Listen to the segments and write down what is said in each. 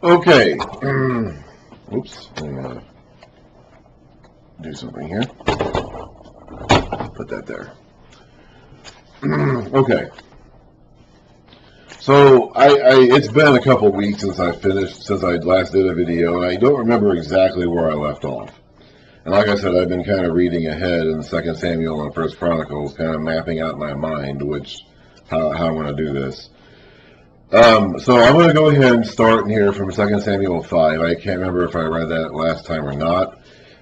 Okay. Oops. I'm gonna do something here. Put that there. Okay. So it's been a couple weeks since I last did a video, and I don't remember exactly where I left off. And like I said, I've been kind of reading ahead in 2 Samuel and 1 Chronicles, kind of mapping out my mind how I'm going to do this. So I'm going to go ahead and start in here from 2 Samuel 5. I can't remember if I read that last time or not.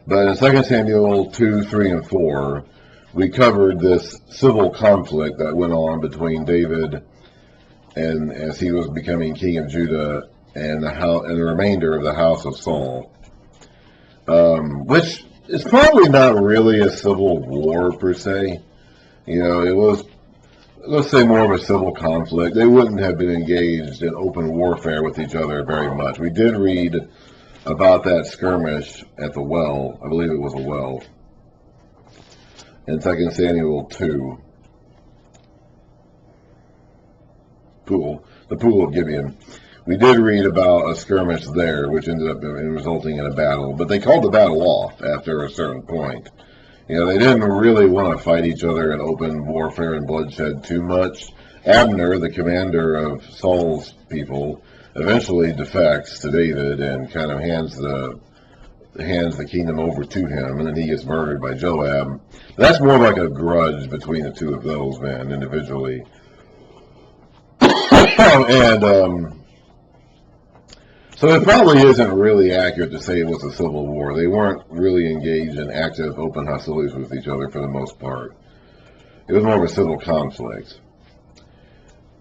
But in 2 Samuel 2, 3, and 4, we covered this civil conflict that went on between David and as he was becoming king of Judah and the remainder of the house of Saul. Which is probably not really a civil war per se. You know, it was, let's say, more of a civil conflict. They wouldn't have been engaged in open warfare with each other very much. We did read about that skirmish at the well. I believe it was a well in 2 Samuel 2. The pool of Gibeon. We did read about a skirmish there, which ended up resulting in a battle. But they called the battle off after a certain point. You know, they didn't really want to fight each other in open warfare and bloodshed too much. Abner, the commander of Saul's people, eventually defects to David and kind of hands the kingdom over to him, and then he gets murdered by Joab. That's more like a grudge between the two of those men individually. And so it probably isn't really accurate to say it was a civil war. They weren't really engaged in active, open hostilities with each other for the most part. It was more of a civil conflict.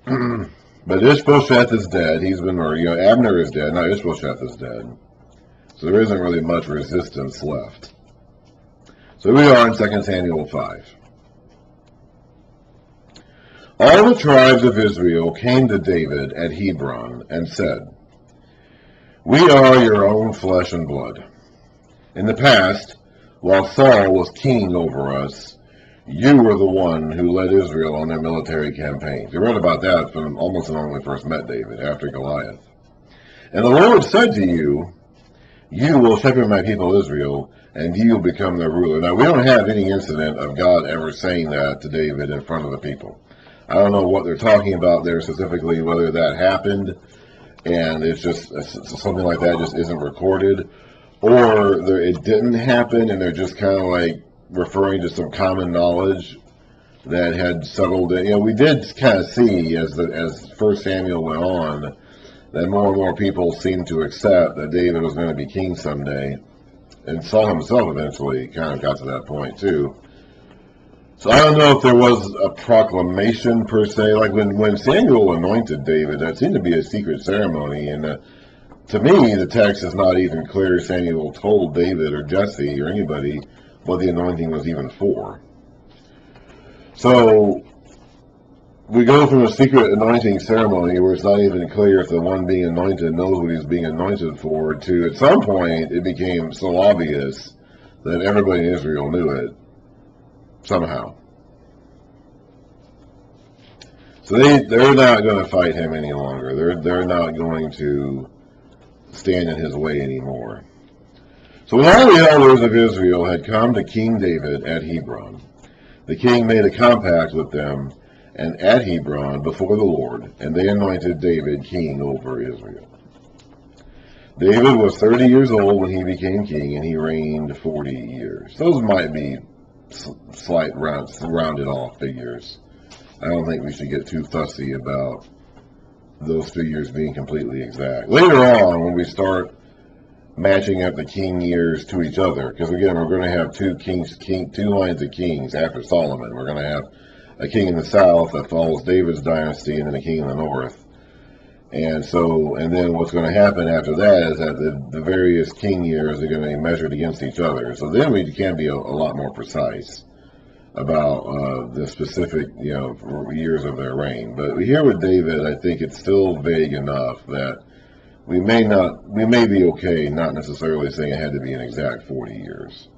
But Ishbosheth is dead. He's been murdered. You know, Abner is dead. Now Ishbosheth is dead. So there isn't really much resistance left. So we are in 2 Samuel 5. All the tribes of Israel came to David at Hebron and said, "We are your own flesh and blood. In the past, while Saul was king over us, you were the one who led Israel on their military campaigns." We read about that from almost when we first met David, after Goliath. "And the Lord said to you, you will shepherd my people Israel, and you will become their ruler." Now, we don't have any incident of God ever saying that to David in front of the people. I don't know what they're talking about there specifically, whether that happened, and it's just something like that just isn't recorded, or it didn't happen, and they're just kind of like referring to some common knowledge that had settled in. You know, we did kind of see as 1 Samuel went on that more and more people seemed to accept that David was going to be king someday, and Saul himself eventually kind of got to that point too. So I don't know if there was a proclamation per se, like when Samuel anointed David, that seemed to be a secret ceremony, and to me the text is not even clear Samuel told David or Jesse or anybody what the anointing was even for. So we go from a secret anointing ceremony where it's not even clear if the one being anointed knows what he's being anointed for, to at some point it became so obvious that everybody in Israel knew it somehow. So they're not going to fight him any longer. They're not going to stand in his way anymore. So when all the elders of Israel had come to King David at Hebron, the king made a compact with them and at Hebron before the Lord, and they anointed David king over Israel. David was 30 years old when he became king, and he reigned 40 years. Those might be slight rounded off figures. I don't think we should get too fussy about those figures being completely exact. Later on, when we start matching up the king years to each other, because again, we're going to have two lines of kings after Solomon. We're going to have a king in the south that follows David's dynasty, and then a king in the north. And then what's going to happen after that is that the various king years are going to be measured against each other. So then we can be a lot more precise about the specific, years of their reign. But here with David, I think it's still vague enough that we may be okay not necessarily saying it had to be an exact 40 years.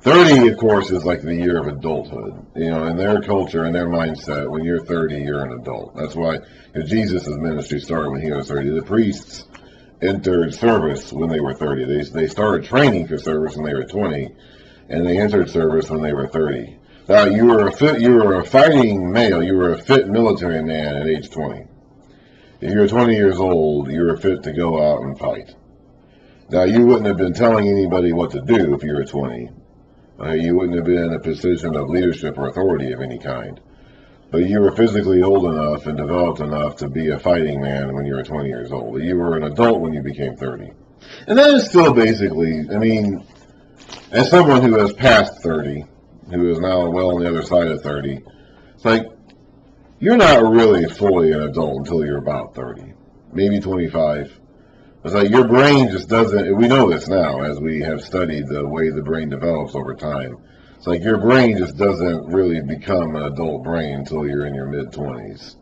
30, of course, is like the year of adulthood. You know, in their culture, in their mindset, when you're 30, you're an adult. That's why Jesus' ministry started when he was 30. The priests entered service when they were 30. They started training for service when they were 20, and they entered service when they were 30. Now, you were a fighting male, you were a fit military man at age 20. If you were 20 years old, you were fit to go out and fight. Now, you wouldn't have been telling anybody what to do if you were 20. You wouldn't have been in a position of leadership or authority of any kind. But you were physically old enough and developed enough to be a fighting man when you were 20 years old. You were an adult when you became 30. And that is still basically, I mean, as someone who has passed 30, who is now well on the other side of 30, it's like, you're not really fully an adult until you're about 30, maybe 25. It's like your brain just doesn't, we know this now as we have studied the way the brain develops over time. It's like your brain just doesn't really become an adult brain until you're in your mid-20s.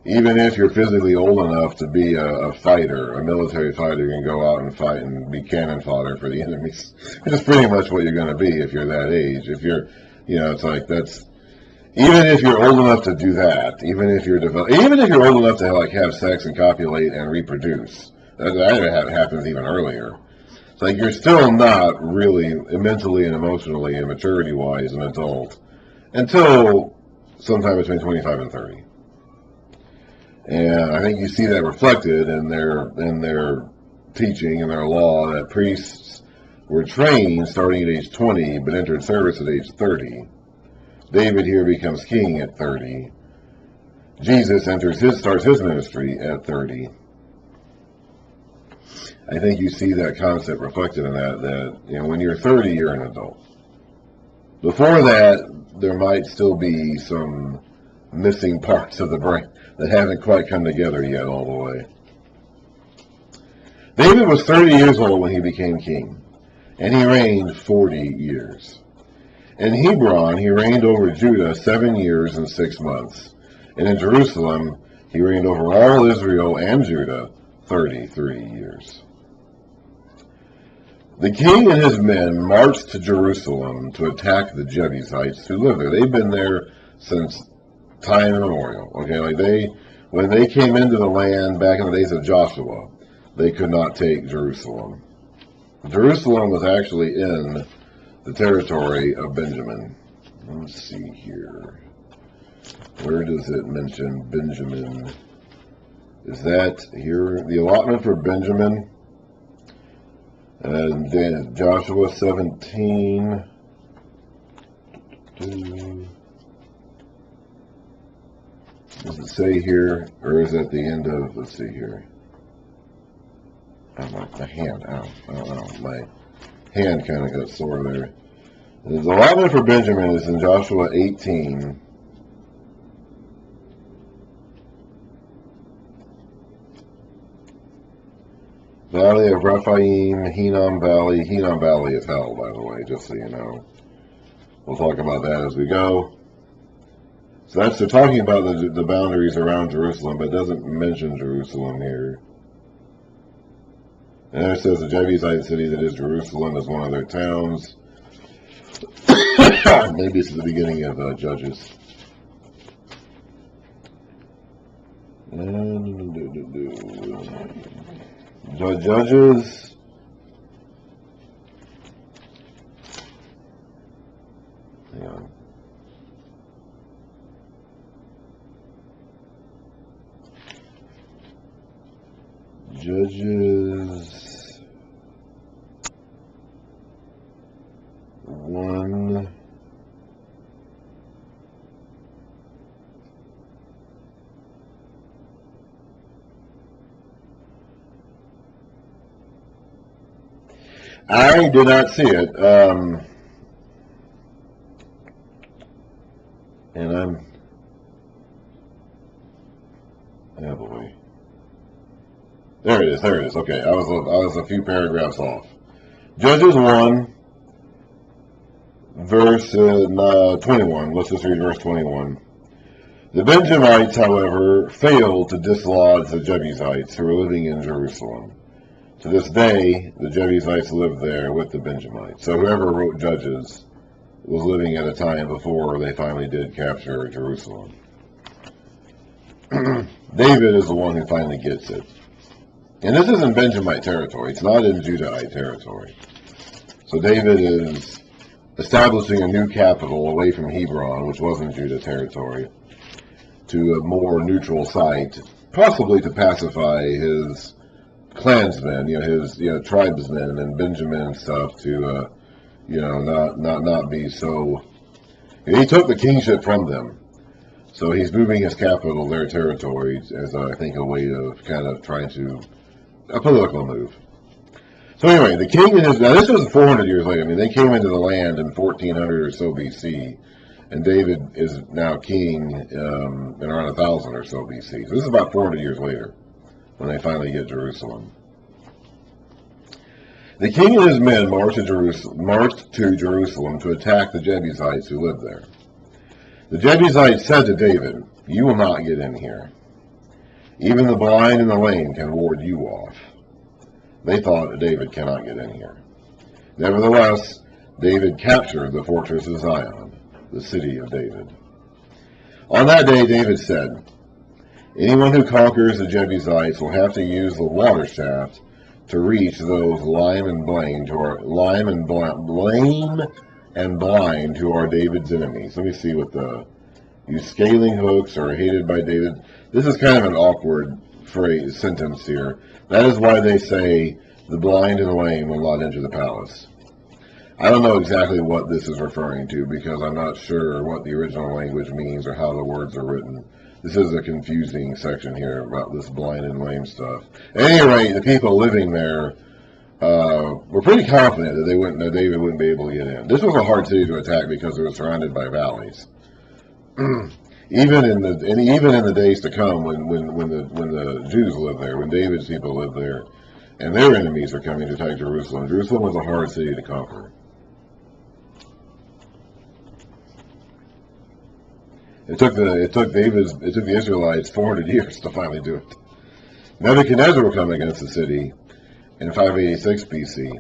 Even if you're physically old enough to be a fighter, a military fighter, you can go out and fight and be cannon fodder for the enemies. Which is pretty much what you're going to be if you're that age. If you're, you know, it's like that's, even if you're old enough to do that, even if you're old enough to like have sex and copulate and reproduce, that happens even earlier. It's like you're still not really mentally and emotionally and maturity-wise an adult until sometime between 25 and 30. And I think you see that reflected in their teaching and their law that priests were trained starting at age 20 but entered service at age 30. David here becomes king at 30. Jesus starts his ministry at 30. I think you see that concept reflected in that you know, when you're 30, you're an adult. Before that, there might still be some missing parts of the brain that haven't quite come together yet all the way. David was 30 years old when he became king, and he reigned 40 years. In Hebron, he reigned over Judah 7 years and 6 months, and in Jerusalem, he reigned over all Israel and Judah 33 years. The king and his men marched to Jerusalem to attack the Jebusites who lived there. They've been there since time immemorial. Okay, like when they came into the land back in the days of Joshua, they could not take Jerusalem. Jerusalem was actually in the territory of Benjamin. Let's see here. Where does it mention Benjamin? Is that here? The allotment for Benjamin? And then Joshua 17. Does it say here, or is it at the end of, let's see here. My hand, my hand kind of got sore there. The allotment for Benjamin is in Joshua 18. Valley of Rephaim, Hinnom Valley. Hinnom Valley is hell, by the way, just so you know. We'll talk about that as we go. So they're talking about the boundaries around Jerusalem, but it doesn't mention Jerusalem here. And there it says the Jebusite city that is Jerusalem is one of their towns. Maybe it's the beginning of Judges. Judges. Hang on. Judges 1. I did not see it, and I'm, oh boy, there it is, okay, I was a few paragraphs off. Judges 1, verse 21, let's just read verse 21. The Benjamites, however, failed to dislodge the Jebusites who were living in Jerusalem. To this day, the Jebusites lived there with the Benjamites. So whoever wrote Judges was living at a time before they finally did capture Jerusalem. David is the one who finally gets it. And this isn't Benjamite territory. It's not in Judahite territory. So David is establishing a new capital away from Hebron, which wasn't Judah territory, to a more neutral site, possibly to pacify his clansmen, his tribesmen and Benjamin and stuff, to not be so. He took the kingship from them, so he's moving his capital, their territory, as I think a way of kind of trying to a political move. So anyway, the king and his, now this was 400 years later. I mean, they came into the land in 1400 or so BC, and David is now king in around 1000 or so BC. So this is about 400 years later when they finally get Jerusalem. The king and his men marched to Jerusalem to attack the Jebusites who lived there. The Jebusites said to David, "You will not get in here. Even the blind and the lame can ward you off." They thought that David cannot get in here. Nevertheless, David captured the fortress of Zion, the city of David. On that day, David said, "Anyone who conquers the Jebusites will have to use the water shaft to reach those lame and blind to our David's enemies." Let me see what these scaling hooks are hated by David. This is kind of an awkward sentence here. That is why they say the blind and lame will not enter the palace. I don't know exactly what this is referring to because I'm not sure what the original language means or how the words are written. This is a confusing section here about this blind and lame stuff. At any rate, the people living there were pretty confident that David wouldn't be able to get in. This was a hard city to attack because it was surrounded by valleys. Even in the days to come, when the Jews lived there, when David's people lived there, and their enemies are coming to attack Jerusalem, Jerusalem was a hard city to conquer. It took the Israelites 400 years to finally do it. Nebuchadnezzar will come against the city in 586 BC,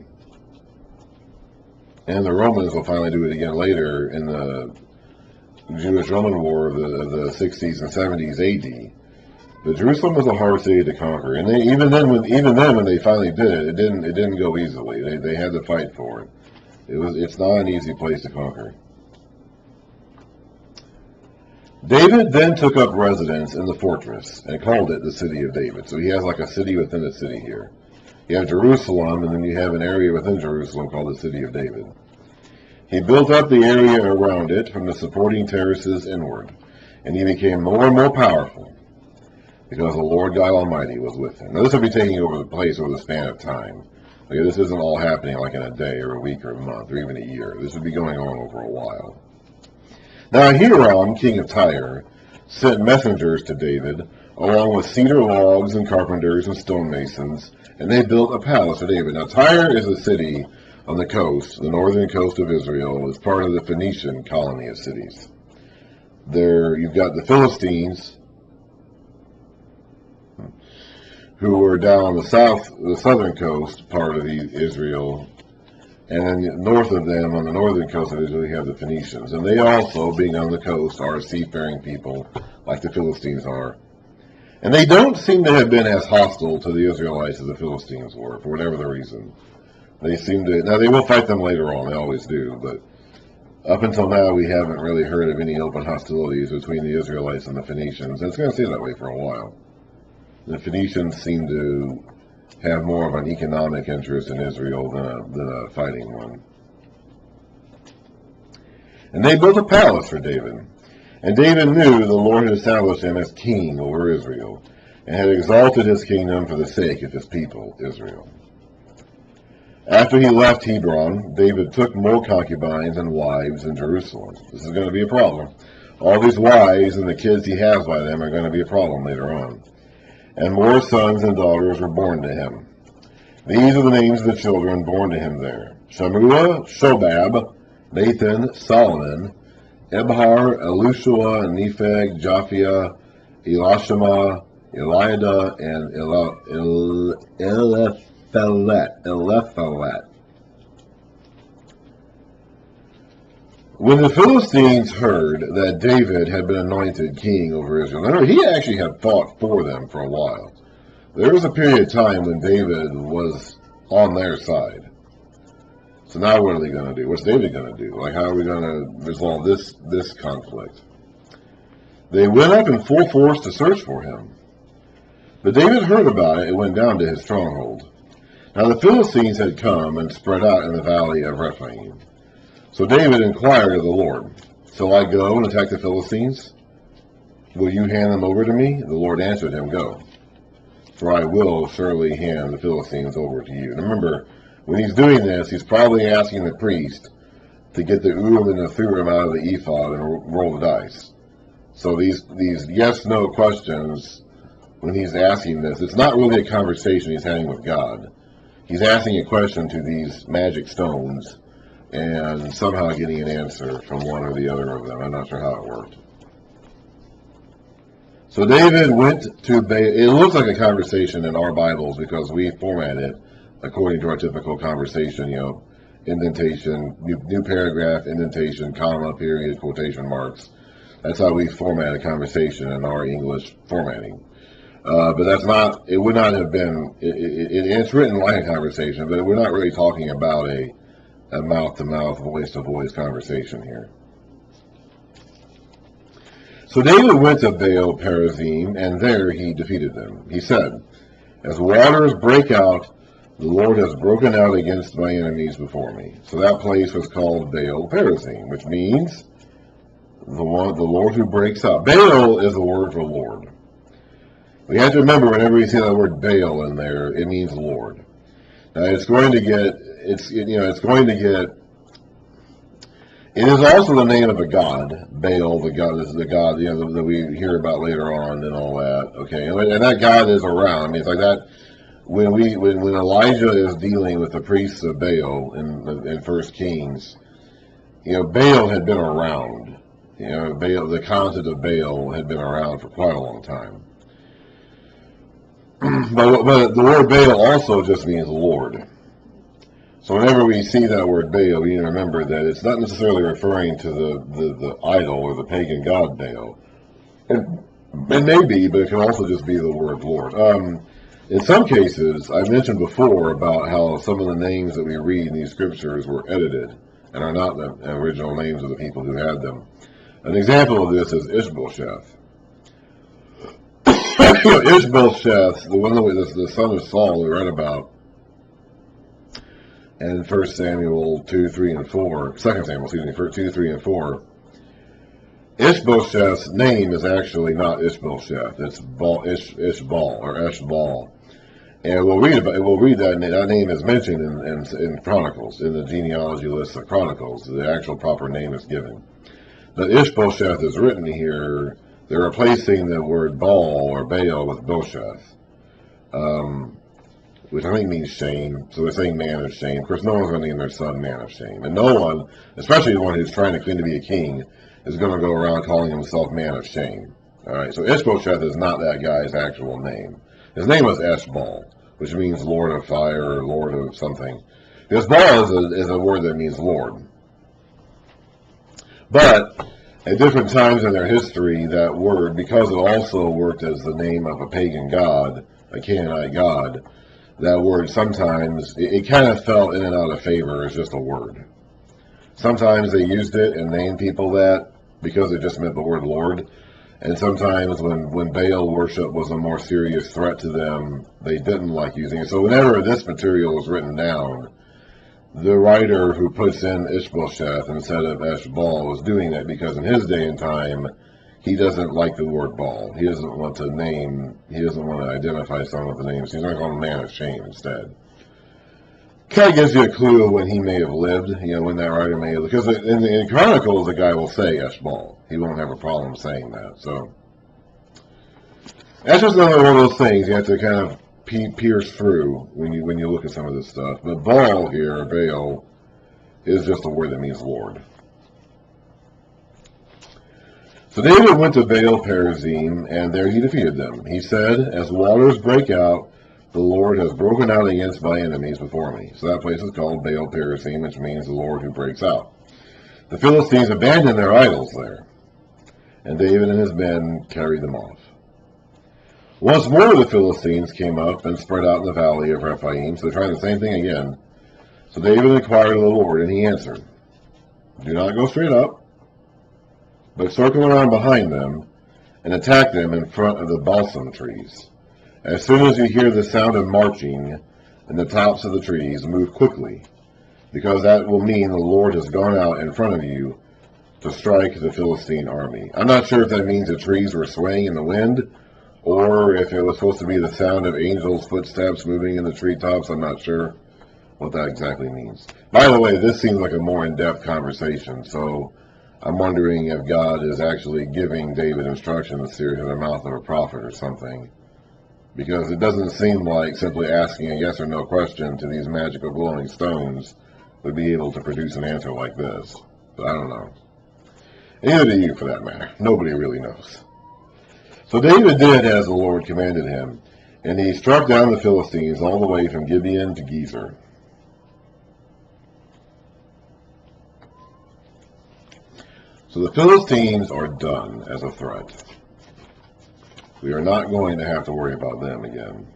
and the Romans will finally do it again later in the Jewish-Roman War of the 60s and 70s AD. But Jerusalem was a hard city to conquer, and even then when they finally did it, it didn't go easily. They had to fight for it. It's not an easy place to conquer. David then took up residence in the fortress and called it the City of David. So he has like a city within a city here. You have Jerusalem, and then you have an area within Jerusalem called the City of David. He built up the area around it from the supporting terraces inward, and he became more and more powerful because the Lord God Almighty was with him. Now this will be taking over the place over the span of time. Okay, this isn't all happening like in a day or a week or a month or even a year. This would be going on over a while. Now Hiram, king of Tyre, sent messengers to David, along with cedar logs and carpenters and stonemasons, and they built a palace for David. Now Tyre is a city on the coast, the northern coast of Israel. It's part of the Phoenician colony of cities. There you've got the Philistines, who were down on the southern coast part of Israel, and then north of them, on the northern coast of Israel, you have the Phoenicians. And they also, being on the coast, are seafaring people, like the Philistines are. And they don't seem to have been as hostile to the Israelites as the Philistines were, for whatever the reason. They seem to, now they will fight them later on, they always do, but up until now we haven't really heard of any open hostilities between the Israelites and the Phoenicians. And it's going to stay that way for a while. The Phoenicians seem to have more of an economic interest in Israel than a fighting one. And they built a palace for David. And David knew the Lord had established him as king over Israel, and had exalted his kingdom for the sake of his people, Israel. After he left Hebron, David took more concubines and wives in Jerusalem. This is going to be a problem. All these wives and the kids he has by them are going to be a problem later on. And more sons and daughters were born to him. These are the names of the children born to him there: Shammua, Shobab, Nathan, Solomon, Ebhar, Elushua, Nepheg, Japhia, Elishama, Eliada, and Eliphalet. When the Philistines heard that David had been anointed king over Israel, remember, he actually had fought for them for a while. There was a period of time when David was on their side. So now what are they going to do? What's David going to do? Like, how are we going to resolve this conflict? They went up in full force to search for him. But David heard about it and went down to his stronghold. Now the Philistines had come and spread out in the valley of Rephaim. So David inquired of the Lord, shall I go and attack the Philistines? Will you hand them over to me? The Lord answered him, go, for I will surely hand the Philistines over to you. And remember, when he's doing this, he's probably asking the priest to get the Urim and the Thummim out of the ephod and roll the dice. So these yes-no questions, when he's asking this, it's not really a conversation he's having with God. He's asking a question to these magic stones and somehow getting an answer from one or the other of them. I'm not sure how it worked. So David went to it looks like a conversation in our Bibles because we format it according to our typical conversation, indentation, new paragraph, indentation, comma, period, quotation marks. That's how we format a conversation in our English formatting. But that's not, it would not have been, it's written like a conversation, but we're not really talking about a mouth-to-mouth, voice-to-voice conversation here. So David went to Baal Perazim, and there he defeated them. He said, as waters break out, the Lord has broken out against my enemies before me. So that place was called Baal Perazim, which means the Lord who breaks out. Baal is the word for Lord. We have to remember whenever we see that word Baal in there, it means Lord. Now it is also the name of a god. Baal, the god is the god, that we hear about later on and all that. Okay, and that god is around. I mean, it's like that when Elijah is dealing with the priests of Baal in 1 Kings. Baal had been around. Baal, the concept of Baal had been around for quite a long time. But the word Baal also just means Lord. So whenever we see that word Baal, we need to remember that it's not necessarily referring to the idol or the pagan god Baal. It may be, but it can also just be the word Lord. In some cases, I mentioned before about how some of the names that we read in these scriptures were edited and are not the original names of the people who had them. An example of this is Ishbosheth. Ishbosheth, the son of Saul we read about in 1 Samuel 2, 3, and 4, 2 Samuel, 2, 3, and 4, Ishbosheth's name is actually not Ishbosheth. It's Ishbal or Eshbal. And we'll read that name is mentioned in Chronicles, in the genealogy list of Chronicles. The actual proper name is given. But Ishbosheth is written here. They're replacing the word Baal or Baal with Bosheth, which I think means shame. So they're saying man of shame. Of course, no one's going to name their son man of shame. And no one, especially the one who's trying to claim to be a king, is going to go around calling himself man of shame. All right, so Ishbosheth is not that guy's actual name. His name was Eshbal, which means Lord of Fire or Lord of something. Because Baal is a word that means Lord. But at different times in their history, that word, because it also worked as the name of a pagan god, a Canaanite god, that word sometimes, it kind of fell in and out of favor as just a word. Sometimes they used it and named people that because it just meant the word Lord. And sometimes when Baal worship was a more serious threat to them, they didn't like using it. So whenever this material was written down, the writer who puts in Ishbosheth instead of Eshbal was doing that because in his day and time, he doesn't like the word Baal. He doesn't want to identify someone with the name. So he's going to call him man of shame instead. Kind of gives you a clue of when he may have lived, when that writer may have, because in Chronicles, the guy will say Eshbal. He won't have a problem saying that. So that's just another one of those things you have to kind of pierce through when you look at some of this stuff. But Baal here, Baal, is just a word that means Lord. So David went to Baal Perazim, and there he defeated them. He said, as waters break out, the Lord has broken out against my enemies before me. So that place is called Baal Perazim, which means the Lord who breaks out. The Philistines abandoned their idols there, and David and his men carried them off. Once more the Philistines came up and spread out in the valley of Rephaim, so they tried the same thing again. So David inquired of the Lord, and he answered, do not go straight up, but circle around behind them and attack them in front of the balsam trees. As soon as you hear the sound of marching in the tops of the trees, move quickly, because that will mean the Lord has gone out in front of you to strike the Philistine army. I'm not sure if that means the trees were swaying in the wind, or if it was supposed to be the sound of angels' footsteps moving in the treetops. I'm not sure what that exactly means. By the way, this seems like a more in-depth conversation, so I'm wondering if God is actually giving David instructions through the mouth of a prophet or something, because it doesn't seem like simply asking a yes or no question to these magical glowing stones would be able to produce an answer like this. But I don't know. Neither do you, for that matter. Nobody really knows. So David did as the Lord commanded him, and he struck down the Philistines all the way from Gibeon to Gezer. So the Philistines are done as a threat. We are not going to have to worry about them again.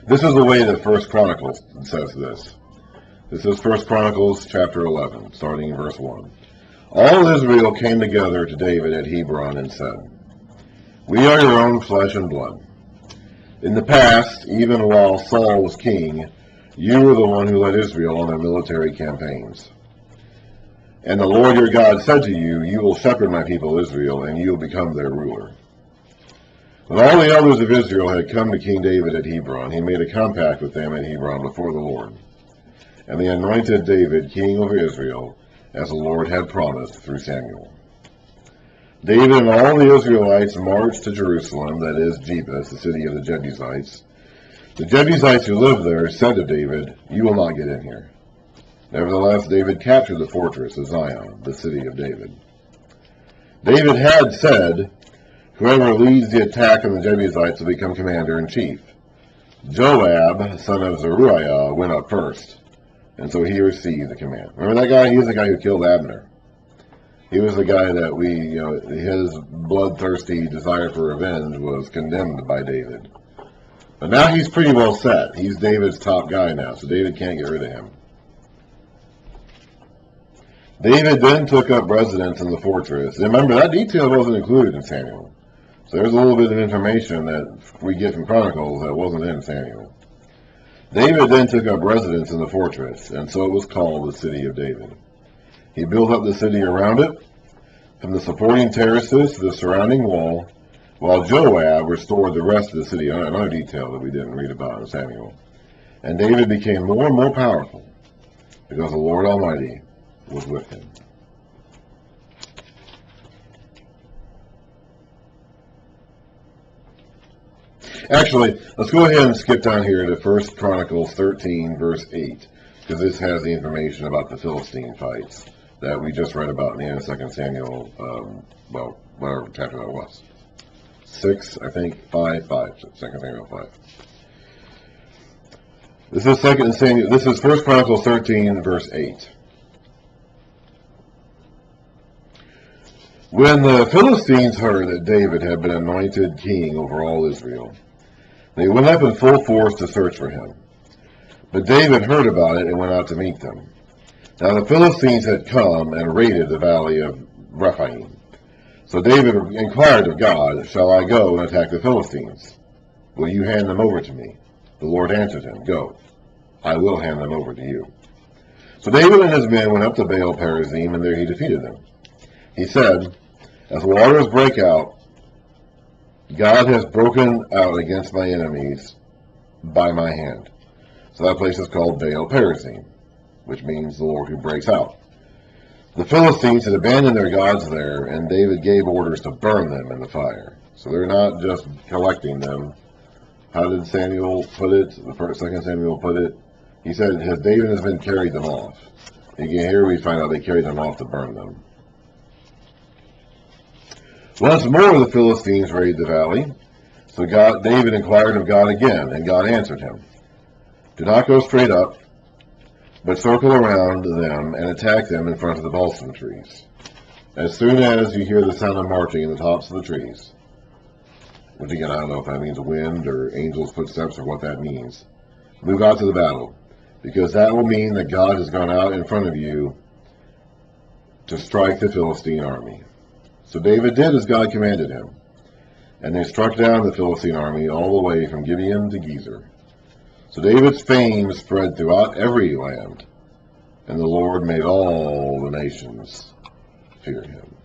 This is the way that 1 Chronicles says this. This is 1 Chronicles chapter 11, starting in verse 1. All Israel came together to David at Hebron and said, we are your own flesh and blood. In the past, even while Saul was king, you were the one who led Israel on their military campaigns. And the Lord your God said to you, you will shepherd my people Israel, and you will become their ruler. When all the elders of Israel had come to King David at Hebron, he made a compact with them at Hebron before the Lord. And they anointed David king over Israel, as the Lord had promised through Samuel. David and all the Israelites marched to Jerusalem, that is, Jebus, the city of the Jebusites. The Jebusites who lived there said to David, you will not get in here. Nevertheless, David captured the fortress of Zion, the city of David. David had said, whoever leads the attack on the Jebusites will become commander-in-chief. Joab, son of Zeruiah, went up first, and so he received the command. Remember that guy? He was the guy who killed Abner. He was the guy that his bloodthirsty desire for revenge was condemned by David. But now he's pretty well set. He's David's top guy now, so David can't get rid of him. David then took up residence in the fortress. And remember, that detail wasn't included in Samuel. So there's a little bit of information that we get from Chronicles that wasn't in Samuel. David then took up residence in the fortress, and so it was called the City of David. He built up the city around it, from the supporting terraces to the surrounding wall, while Joab restored the rest of the city, another detail that we didn't read about in Samuel. And David became more and more powerful, because the Lord Almighty was with him. Actually, let's go ahead and skip down here to 1 Chronicles 13, verse 8, because this has the information about the Philistine fights that we just read about in the end of 2 Samuel, whatever chapter that was. 6, I think, 5, 2 Samuel 5. This is 1 Chronicles 13, verse 8. When the Philistines heard that David had been anointed king over all Israel, they went up in full force to search for him. But David heard about it and went out to meet them. Now the Philistines had come and raided the valley of Rephaim. So David inquired of God, shall I go and attack the Philistines? Will you hand them over to me? The Lord answered him, go, I will hand them over to you. So David and his men went up to Baal Perazim, and there he defeated them. He said, as waters break out, God has broken out against my enemies by my hand. So that place is called Baal Perazim, which means the Lord who breaks out. The Philistines had abandoned their gods there, and David gave orders to burn them in the fire. So they're not just collecting them. How did Samuel put it? The second Samuel put it? He said, David has been carried them off. Again, here we find out they carried them off to burn them. Once more the Philistines raided the valley. So David inquired of God again, and God answered him, "Do not go straight up, but circle around them and attack them in front of the balsam trees. As soon as you hear the sound of marching in the tops of the trees," which again, I don't know if that means wind or angels' footsteps or what that means, "move out to the battle, because that will mean that God has gone out in front of you to strike the Philistine army." So David did as God commanded him, and they struck down the Philistine army all the way from Gibeon to Gezer. So David's fame spread throughout every land, and the Lord made all the nations fear him.